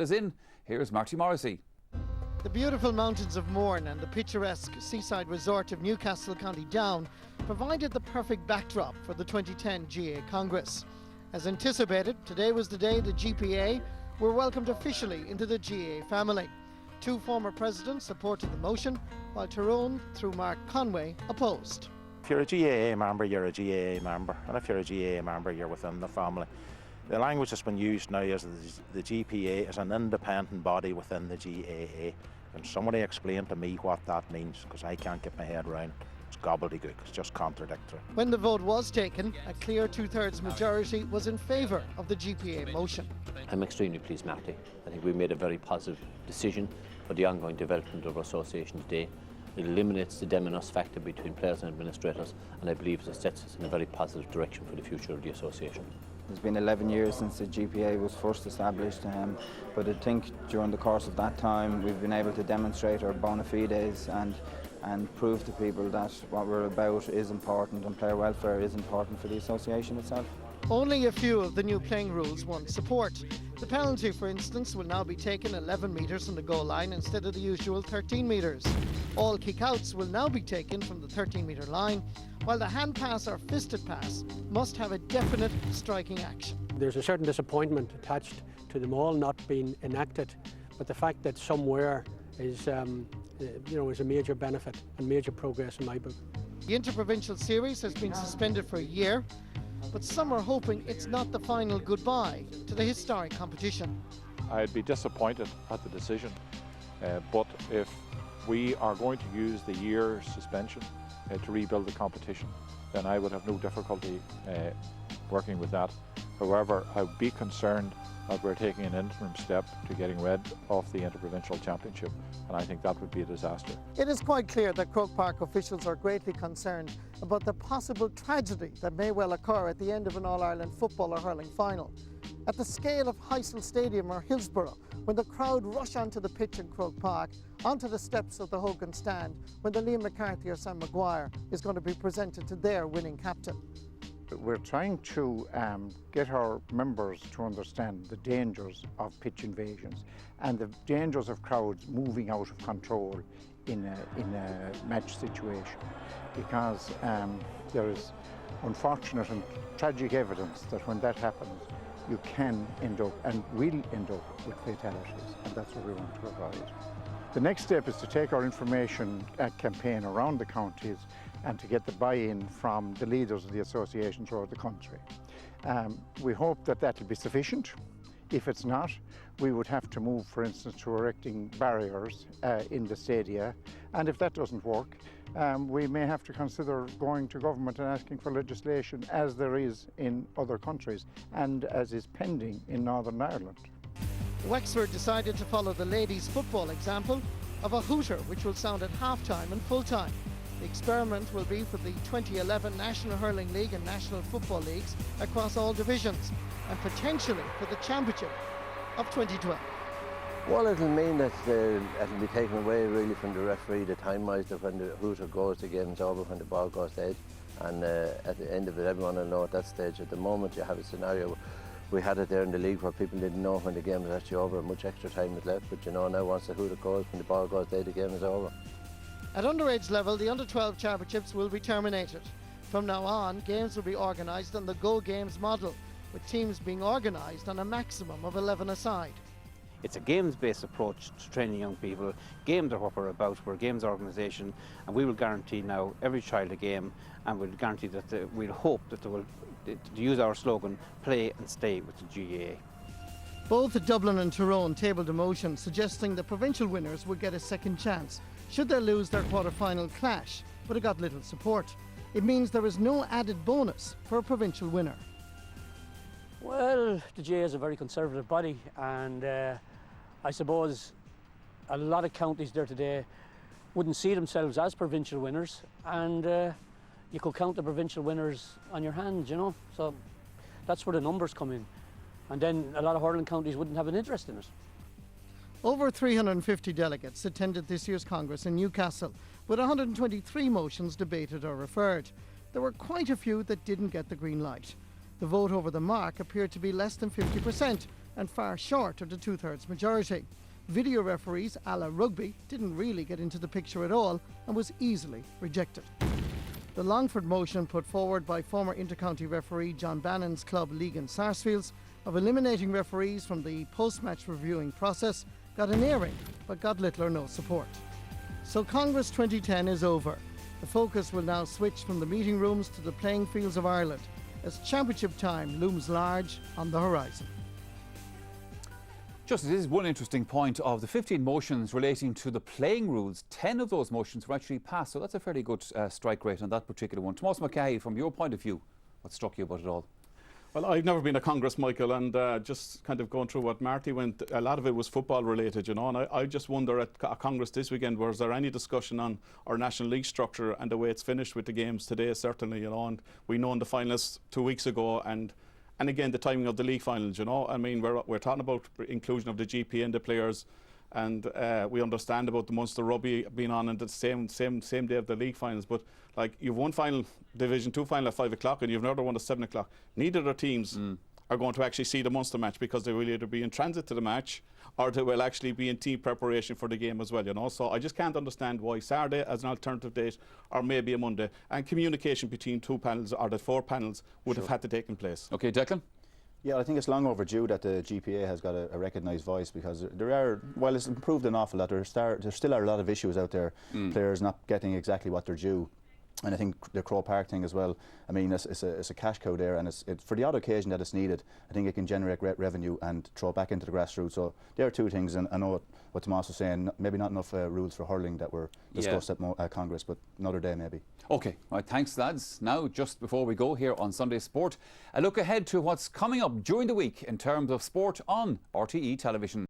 As in, here's Marty Morrissey. The beautiful mountains of Mourne and the picturesque seaside resort of Newcastle, County Down provided the perfect backdrop for the 2010 GAA Congress. As anticipated, today was the day the GPA were welcomed officially into the GAA family. Two former presidents supported the motion, while Tyrone, through Mark Conway, opposed. If you're a GAA member, you're a GAA member, and if you're a GAA member, you're within the family. The language that's been used now is the GPA is an independent body within the GAA. Can somebody explain to me what that means? Because I can't get my head around it. It's gobbledygook, it's just contradictory. When the vote was taken, a clear two-thirds majority was in favour of the GPA motion. I'm extremely pleased, Marty. I think we made a very positive decision for the ongoing development of our association today. It eliminates the them and us factor between players and administrators, and I believe it sets us in a very positive direction for the future of the association. It's been 11 years since the GPA was first established, but I think during the course of that time we've been able to demonstrate our bona fides and prove to people that what we're about is important and player welfare is important for the association itself. Only a few of the new playing rules won support. The penalty, for instance, will now be taken 11 metres from the goal line instead of the usual 13 metres. All kick-outs will now be taken from the 13-metre line, while the hand pass or fisted pass must have a definite striking action. There's a certain disappointment attached to them all not being enacted, but the fact that somewhere is a major benefit and major progress in my book. The Interprovincial Series has been suspended for a year, but some are hoping it's not the final goodbye to the historic competition. I'd be disappointed at the decision, but if we are going to use the year suspension to rebuild the competition, then I would have no difficulty working with that. However, I would be concerned that we're taking an interim step to getting rid of the Interprovincial Championship, and I think that would be a disaster. It is quite clear that Croke Park officials are greatly concerned about the possible tragedy that may well occur at the end of an All-Ireland football or hurling final. At the scale of Heysel Stadium or Hillsborough, when the crowd rush onto the pitch in Croke Park, onto the steps of the Hogan stand, when the Liam McCarthy or Sam Maguire is going to be presented to their winning captain. We're trying to get our members to understand the dangers of pitch invasions and the dangers of crowds moving out of control in a match situation, because there is unfortunate and tragic evidence that when that happens, you can end up and will end up with fatalities, and that's what we want to avoid. The next step is to take our information campaign around the counties and to get the buy-in from the leaders of the association throughout the country. We hope that that will be sufficient. If it's not, we would have to move, for instance, to erecting barriers in the stadia, and if that doesn't work, we may have to consider going to government and asking for legislation, as there is in other countries and as is pending in Northern Ireland. Wexford decided to follow the ladies' football example of a hooter which will sound at half-time and full-time. The experiment will be for the 2011 National Hurling League and National Football Leagues across all divisions, and potentially for the Championship of 2012. Well, it'll mean that it'll be taken away really from the referee, the time-wise, that when the hooter goes, the game's over, when the ball goes dead. And at the end of it, everyone will know at that stage. At the moment, you have a scenario. We had it there in the league where people didn't know when the game was actually over, much extra time was left. But you know, now once the hooter goes, when the ball goes dead, the game is over. At underage level, the Under-12 Championships will be terminated. From now on, games will be organised on the Go Games model, with teams being organised on a maximum of 11 aside. It's a games-based approach to training young people. Games are what we're about. We're a games organisation, and we will guarantee now every child a game, and we'll guarantee that we'll hope that they will, to use our slogan, play and stay with the GAA. Both Dublin and Tyrone tabled a motion suggesting the provincial winners would get a second chance should they lose their quarter-final clash, but it got little support. It means there is no added bonus for a provincial winner. Well, the GAA is a very conservative body, and I suppose a lot of counties there today wouldn't see themselves as provincial winners, and you could count the provincial winners on your hands, you know, so that's where the numbers come in. And then a lot of hurling counties wouldn't have an interest in it. Over 350 delegates attended this year's Congress in Newcastle, with 123 motions debated or referred. There were quite a few that didn't get the green light. The vote over the mark appeared to be less than 50%, and far short of the 2/3 majority. Video referees a la rugby didn't really get into the picture at all and was easily rejected. The Longford motion put forward by former intercounty referee John Bannon's club Legan Sarsfields of eliminating referees from the post-match reviewing process got an airing but got little or no support. So Congress 2010 is over. The focus will now switch from the meeting rooms to the playing fields of Ireland as championship time looms large on the horizon. Just this is one interesting point of the 15 motions relating to the playing rules. 10 of those motions were actually passed, so that's a fairly good strike rate on that particular one. Tomás Mackay, from your point of view, what struck you about it all? Well, I've never been a Congress, Michael, and just kind of going through what Marty went, a lot of it was football related, you know, and I just wonder at Congress this weekend, was there any discussion on our National League structure and the way it's finished with the games today, certainly, you know, and we know in the finalists 2 weeks ago, and again the timing of the league finals, you know, I mean, we're talking about inclusion of the GP and the players, and we understand about the Munster Rugby being on the same day of the league finals, but like you've one final, Division 2 final at 5 o'clock and you've another one at 7 o'clock. Neither of the teams are going to actually see the Munster match because they will either be in transit to the match or they will actually be in team preparation for the game as well, you know. So I just can't understand why Saturday as an alternative date or maybe a Monday, and communication between two panels or the four panels would have had to take in place. Okay, Declan? Yeah, I think it's long overdue that the GPA has got a recognised voice, because there are, while it's improved an awful lot, there still are a lot of issues out there, players not getting exactly what they're due. And I think the Crow Park thing as well, I mean, it's a cash cow there, and it's for the odd occasion that it's needed, I think it can generate great revenue and throw it back into the grassroots. So there are two things, and I know what Tomás was saying, maybe not enough rules for hurling that were discussed at Congress, but another day maybe. Okay, right, thanks lads. Now, just before we go here on Sunday Sport, a look ahead to what's coming up during the week in terms of sport on RTE television.